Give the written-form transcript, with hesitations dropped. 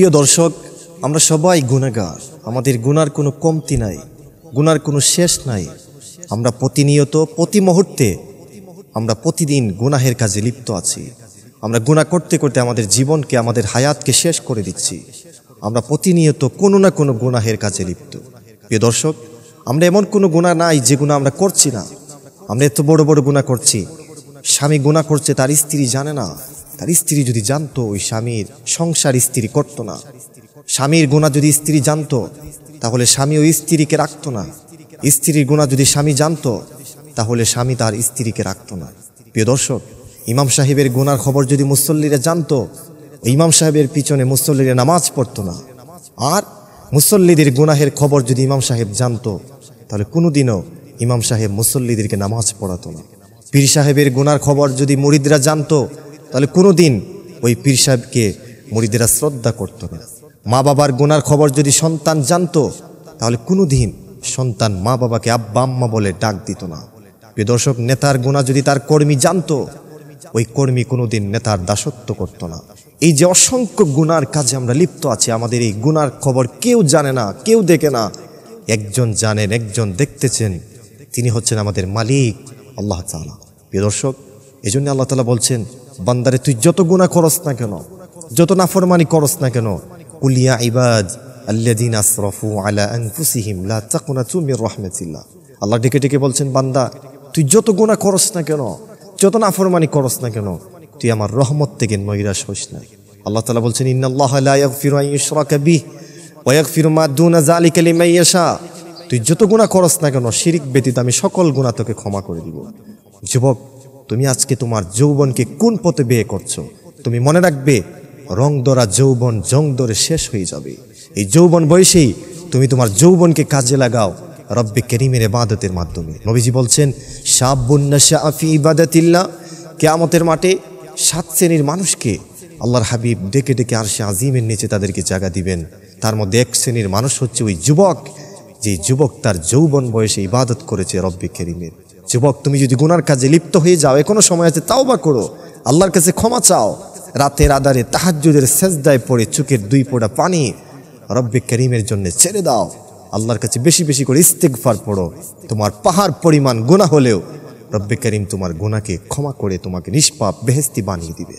প্রিয় দর্শক, আমরা সবাই গুনাহগার। আমাদের গুনার কোনো কমতি নাই, গুনার কোনো শেষ নাই। আমরা প্রতিনিয়ত, প্রতি মুহূর্তে, আমরা প্রতিদিন গুনাহের কাজে লিপ্ত আছি। আমরা গুনাহ করতে করতে আমাদের জীবনকে, আমাদের হায়াতকে শেষ করে দিচ্ছি। আমরা প্রতিনিয়ত কোনো না কোনো গুনাহের কাজে লিপ্ত। প্রিয় দর্শক, আমরা এমন কোনো গুনাহ নাই যে গুনাহ আমরা করছি না। আমরা এত বড় বড় গুনাহ করছি। স্বামী গুনাহ করছে, তার স্ত্রী জানে না। তার স্ত্রী যদি জানতো, ওই স্বামীর সংসার স্ত্রী করতো না। স্বামীর গুনাহ যদি স্ত্রী জানতো, তাহলে স্বামী ওই স্ত্রীকে রাখতো না। স্ত্রীর গুনাহ যদি স্বামী জানতো, তাহলে স্বামী তার স্ত্রীকে রাখতো না। প্রিয় দর্শক, ইমাম সাহেবের গুনার খবর যদি মুসল্লিরা জানতো, ইমাম সাহেবের পিছনে মুসল্লিরা নামাজ পড়তো না। আর মুসল্লিদের গুনাহের খবর যদি ইমাম সাহেব জানতো, তাহলে কোনোদিনও ইমাম সাহেব মুসল্লিদেরকে নামাজ পড়াতো না। পীর সাহেবের গুনার খবর যদি মুরিদরা জানতো, তাহলে কোনোদিন ওই পীর সাহেবকে মুরিদরা শ্রদ্ধা করতো না। মা বাবার গুনার খবর যদি সন্তান জানতো, তাহলে কোনোদিন সন্তান মা বাবাকে আব্বা আম্মা বলে ডাক দিত না। প্রিয় দর্শক, নেতার গুনাহ যদি তার কর্মী জানতো, ওই কর্মী কোনোদিন নেতার দাসত্ব করতো না। এই যে অসংখ্য গুনার কাজে আমরা লিপ্ত আছি, আমাদের এই গুনার খবর কেউ জানে না, কেউ দেখে না। একজন জানেন, একজন দেখতেছেন, তিনি হচ্ছেন আমাদের মালিক আল্লাহ তাআলা। প্রিয় দর্শক, এই জন্য আল্লাহ তাআলা বলছেন, বান্দারে তুই যত গুনাহ করস না কেন, যত নাফরমানি করস না কেন, কুল ইয়া ইবাদ আল্লাযীনা আসরাফু আলা আনফুসিহিম লা তাকনাতু মির রাহমাতিল্লাহ। আল্লাহ ডেকে ডেকে বলছেন, বান্দা তুই যত গুনাহ করস না কেন, যত নাফরমানি করস না কেন, তুই আমার রহমত থেকে নৈরাশ হইস না। আল্লাহ তাআলা বলছেন, ইন্নাল্লাহা লা ইয়াগফিরু আন ইউশরাকা বিহি ওয়া ইয়াগফিরু মা দুনা যালিকা লিমান ইয়াশা। তুই যত গুনাহ করস না কেন, শিরক ব্যতীত আমি সকল গুনাহ তোকে ক্ষমা করে দিব। যুবক, তুমি আজকে তোমার যৌবনকে কোন পথে বিয়ে করছো? তুমি মনে রাখবে, রং ধরা যৌবন জং ধরে শেষ হয়ে যাবে। এই যৌবন বয়সেই তুমি তোমার যৌবনকে কাজে লাগাও রব্বে কারীমের ইবাদতের মাধ্যমে। নবীজি বলছেন, শাবুন নাশাআ ফি ইবাদাতিল্লাহ। কিয়ামতের মাঠে 7 শ্রেণীর মানুষকে আল্লাহর হাবিব ডেকে ডেকে আরশে আজিমের নিচে তাদেরকে জায়গা দিবেন। তার মধ্যে 1 শ্রেণীর মানুষ হচ্ছে ওই যুবক, যে যুবক তার যৌবন বয়সে ইবাদত করেছে রব্বে কারীমের। যুবক, তুমি যদি গুনার কাজে লিপ্ত হয়ে যাও, এখনো সময় আছে, তাওবা করো, আল্লাহর কাছে ক্ষমা চাও। রাতের আধারে তাহাজ্জুদের সেজদায় পড়ে চোখের 2 ফোঁটা পানি রব্বে কারীমের জন্য ছেড়ে দাও। আল্লাহর কাছে বেশি বেশি করে ইস্তেগফার পড়ো। তোমার পাহাড় পরিমাণ গুনাহ হলেও রব্বে কারীম তোমার গুনাহকে ক্ষমা করে তোমাকে নিষ্পাপ বেহেশতি বানিয়ে দিবে।